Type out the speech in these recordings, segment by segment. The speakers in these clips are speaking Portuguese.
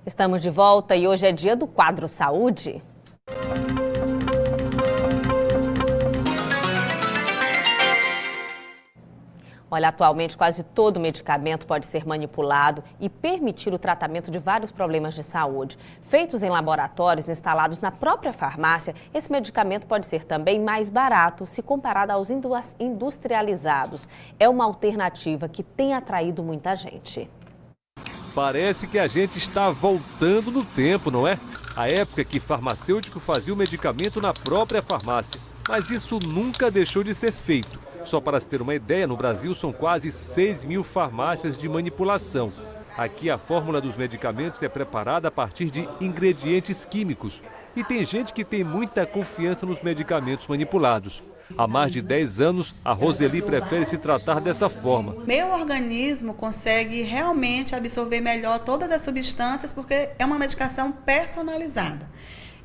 Estamos de volta e hoje é dia do quadro Saúde. Olha, atualmente quase todo medicamento pode ser manipulado e permitir o tratamento de vários problemas de saúde. Feitos em laboratórios instalados na própria farmácia, esse medicamento pode ser também mais barato se comparado aos industrializados. É uma alternativa que tem atraído muita gente. Parece que a gente está voltando no tempo, não é? A época que farmacêutico fazia o medicamento na própria farmácia. Mas isso nunca deixou de ser feito. Só para se ter uma ideia, no Brasil são quase 6.000 farmácias de manipulação. Aqui a fórmula dos medicamentos é preparada a partir de ingredientes químicos. E tem gente que tem muita confiança nos medicamentos manipulados. Há mais de 10 anos, a Roseli prefere se tratar dessa forma. Meu organismo consegue realmente absorver melhor todas as substâncias porque é uma medicação personalizada.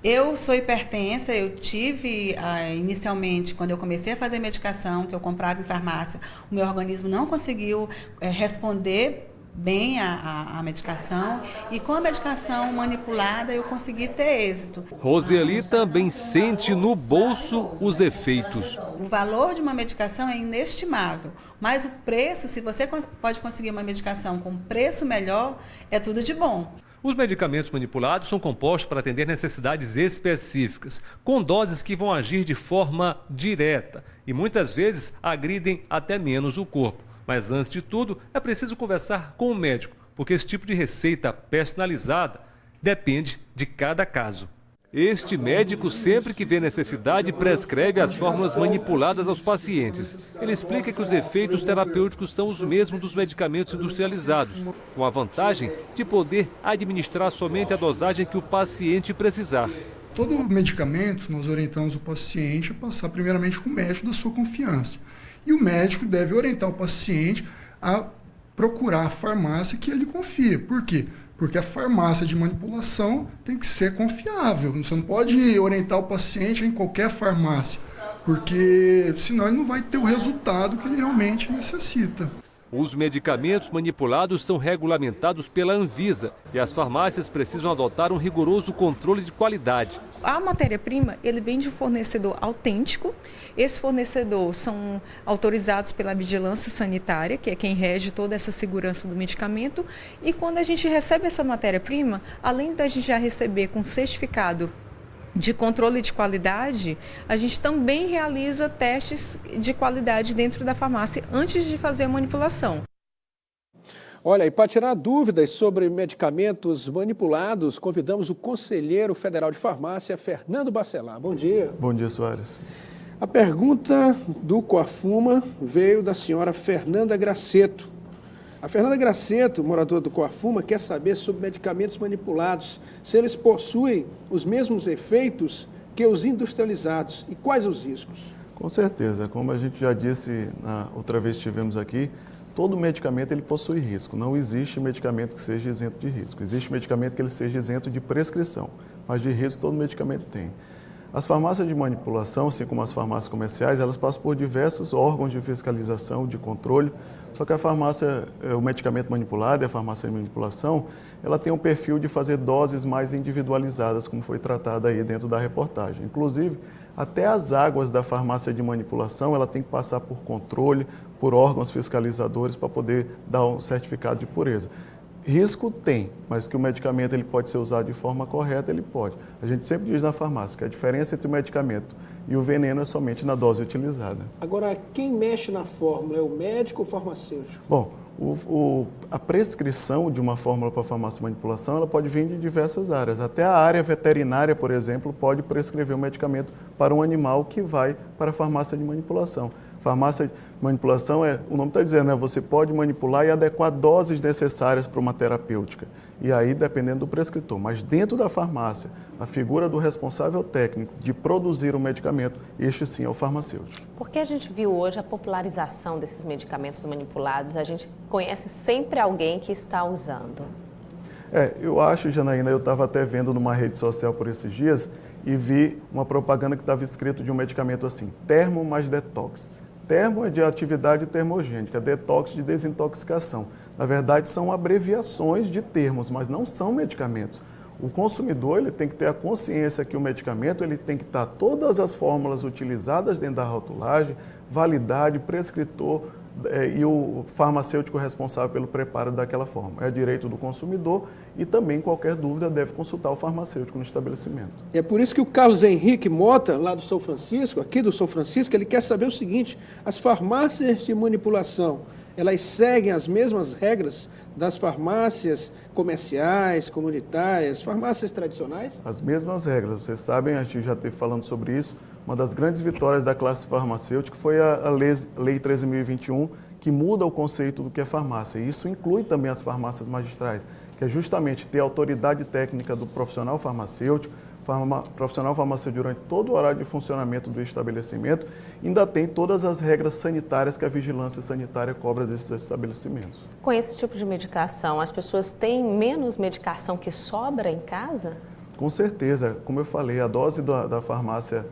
Eu sou hipertensa, eu tive inicialmente, quando eu comecei a fazer medicação, que eu comprava em farmácia, o meu organismo não conseguiu responder bem a medicação e com a medicação manipulada eu consegui ter êxito. Roseli também sente no bolso os efeitos. O valor de uma medicação é inestimável, mas o preço, se você pode conseguir uma medicação com preço melhor, é tudo de bom. Os medicamentos manipulados são compostos para atender necessidades específicas, com doses que vão agir de forma direta e muitas vezes agridem até menos o corpo. Mas antes de tudo, é preciso conversar com o médico, porque esse tipo de receita personalizada depende de cada caso. Este médico, sempre que vê necessidade, prescreve as fórmulas manipuladas aos pacientes. Ele explica que os efeitos terapêuticos são os mesmos dos medicamentos industrializados, com a vantagem de poder administrar somente a dosagem que o paciente precisar. Todo medicamento, nós orientamos o paciente a passar primeiramente com o médico da sua confiança. E o médico deve orientar o paciente a procurar a farmácia que ele confia. Por quê? Porque a farmácia de manipulação tem que ser confiável. Você não pode orientar o paciente em qualquer farmácia, porque senão ele não vai ter o resultado que ele realmente necessita. Os medicamentos manipulados são regulamentados pela Anvisa e as farmácias precisam adotar um rigoroso controle de qualidade. A matéria-prima, ele vem de um fornecedor autêntico. Esse fornecedor são autorizados pela vigilância sanitária, que é quem rege toda essa segurança do medicamento. E quando a gente recebe essa matéria-prima, além da gente já receber com certificado de controle de qualidade, a gente também realiza testes de qualidade dentro da farmácia antes de fazer a manipulação. Olha, e para tirar dúvidas sobre medicamentos manipulados, convidamos o conselheiro federal de farmácia, Fernando Bacelar. Bom dia. Bom dia, Soares. A pergunta do Coafuma veio da senhora Fernanda Graceto. A Fernanda Graceto, moradora do Coafuma, quer saber sobre medicamentos manipulados, se eles possuem os mesmos efeitos que os industrializados e quais os riscos. Com certeza, como a gente já disse na outra vez que estivemos aqui, todo medicamento ele possui risco. Não existe medicamento que seja isento de risco. Existe medicamento que ele seja isento de prescrição, mas de risco todo medicamento tem. As farmácias de manipulação, assim como as farmácias comerciais, elas passam por diversos órgãos de fiscalização, de controle. Só que a farmácia, o medicamento manipulado e a farmácia de manipulação, ela tem um perfil de fazer doses mais individualizadas, como foi tratado aí dentro da reportagem. Inclusive, até as águas da farmácia de manipulação, ela tem que passar por controle, por órgãos fiscalizadores para poder dar um certificado de pureza. Risco tem, mas que o medicamento ele pode ser usado de forma correta, ele pode. A gente sempre diz na farmácia que a diferença entre o medicamento e o veneno é somente na dose utilizada. Agora, quem mexe na fórmula é o médico ou o farmacêutico? Bom, a prescrição de uma fórmula para farmácia de manipulação, ela pode vir de diversas áreas. Até a área veterinária, por exemplo, pode prescrever um medicamento para um animal que vai para a farmácia de manipulação. Farmácia de manipulação, o nome está dizendo, você pode manipular e adequar doses necessárias para uma terapêutica. E aí, dependendo do prescritor. Mas dentro da farmácia, a figura do responsável técnico de produzir o medicamento, este sim é o farmacêutico. Porque a gente viu hoje a popularização desses medicamentos manipulados, a gente conhece sempre alguém que está usando. Eu acho, Janaína, eu estava até vendo numa rede social por esses dias e vi uma propaganda que estava escrito de um medicamento assim, termo mais detox. Termo é de atividade termogênica, detox de desintoxicação. Na verdade, são abreviações de termos, mas não são medicamentos. O consumidor ele tem que ter a consciência que o medicamento ele tem que estar todas as fórmulas utilizadas dentro da rotulagem, validade, prescritor e o farmacêutico responsável pelo preparo daquela fórmula. É direito do consumidor e também qualquer dúvida deve consultar o farmacêutico no estabelecimento. É por isso que o Carlos Henrique Mota, lá do São Francisco, aqui do São Francisco, ele quer saber o seguinte: as farmácias de manipulação, elas seguem as mesmas regras das farmácias comerciais, comunitárias, farmácias tradicionais? As mesmas regras. Vocês sabem, a gente já esteve falando sobre isso, uma das grandes vitórias da classe farmacêutica foi a Lei 13.021, que muda o conceito do que é farmácia. E isso inclui também as farmácias magistrais, que é justamente ter a autoridade técnica do profissional farmacêutico, profissional farmacêutico durante todo o horário de funcionamento do estabelecimento, ainda tem todas as regras sanitárias que a vigilância sanitária cobra desses estabelecimentos. Com esse tipo de medicação, as pessoas têm menos medicação que sobra em casa? Com certeza. Como eu falei, a dose da farmácia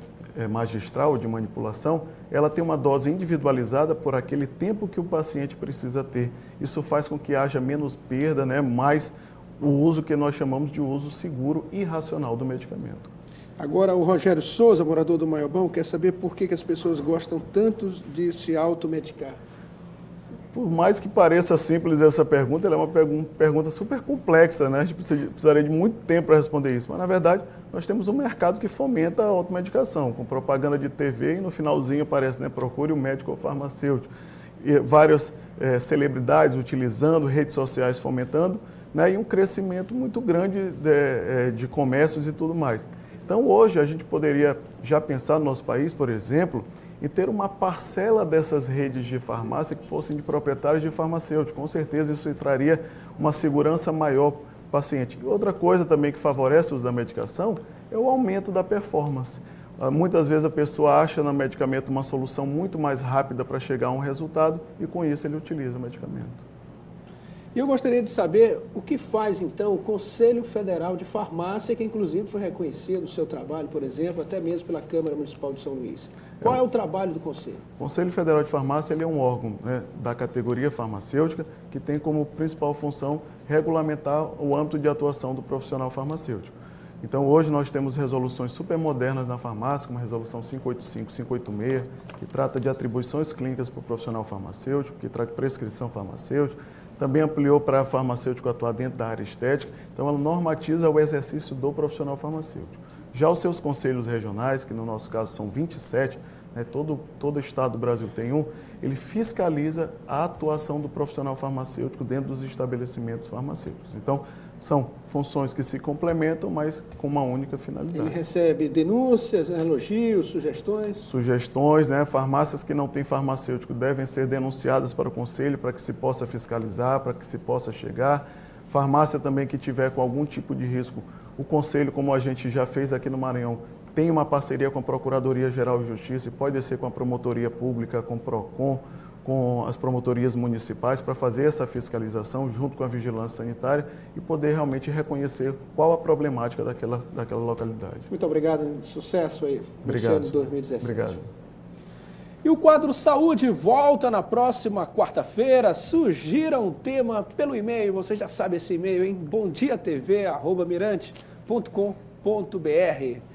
magistral de manipulação, ela tem uma dose individualizada por aquele tempo que o paciente precisa ter. Isso faz com que haja menos perda, mais o uso que nós chamamos de uso seguro e racional do medicamento. Agora, o Rogério Souza, morador do Maiobão, quer saber por que as pessoas gostam tanto de se automedicar. Por mais que pareça simples essa pergunta, ela é uma pergunta super complexa, né? A gente precisaria de muito tempo para responder isso. Mas, na verdade, nós temos um mercado que fomenta a automedicação, com propaganda de TV e no finalzinho aparece, procure o médico ou farmacêutico. E várias celebridades utilizando, redes sociais fomentando, e um crescimento muito grande de comércios e tudo mais. Então, hoje, a gente poderia já pensar no nosso país, por exemplo, em ter uma parcela dessas redes de farmácia que fossem de proprietários de farmacêuticos. Com certeza, isso traria uma segurança maior para o paciente. E outra coisa também que favorece o uso da medicação é o aumento da performance. Muitas vezes a pessoa acha no medicamento uma solução muito mais rápida para chegar a um resultado e, com isso, ele utiliza o medicamento. E eu gostaria de saber o que faz, então, o Conselho Federal de Farmácia, que inclusive foi reconhecido o seu trabalho, por exemplo, até mesmo pela Câmara Municipal de São Luís. Qual é o trabalho do Conselho? O Conselho Federal de Farmácia ele é um órgão da categoria farmacêutica que tem como principal função regulamentar o âmbito de atuação do profissional farmacêutico. Então, hoje nós temos resoluções super modernas na farmácia, como a resolução 585, 586, que trata de atribuições clínicas para o profissional farmacêutico, que trata de prescrição farmacêutica. Também ampliou para o farmacêutico atuar dentro da área estética, então ela normatiza o exercício do profissional farmacêutico. Já os seus conselhos regionais, que no nosso caso são 27, todo estado do Brasil tem um, ele fiscaliza a atuação do profissional farmacêutico dentro dos estabelecimentos farmacêuticos. Então, são funções que se complementam, mas com uma única finalidade. Ele recebe denúncias, elogios, sugestões? Sugestões, farmácias que não têm farmacêutico devem ser denunciadas para o Conselho para que se possa fiscalizar, para que se possa chegar. Farmácia também que tiver com algum tipo de risco, o Conselho, como a gente já fez aqui no Maranhão, tem uma parceria com a Procuradoria-Geral de Justiça e pode ser com a Promotoria Pública, com o PROCON, com as promotorias municipais para fazer essa fiscalização junto com a vigilância sanitária e poder realmente reconhecer qual a problemática daquela localidade. Muito obrigado, sucesso aí nesse ano de 2017. Obrigado. E o quadro Saúde volta na próxima quarta-feira. Sugira um tema pelo e-mail, você já sabe esse e-mail, hein? bomdiatv@mirante.com.br.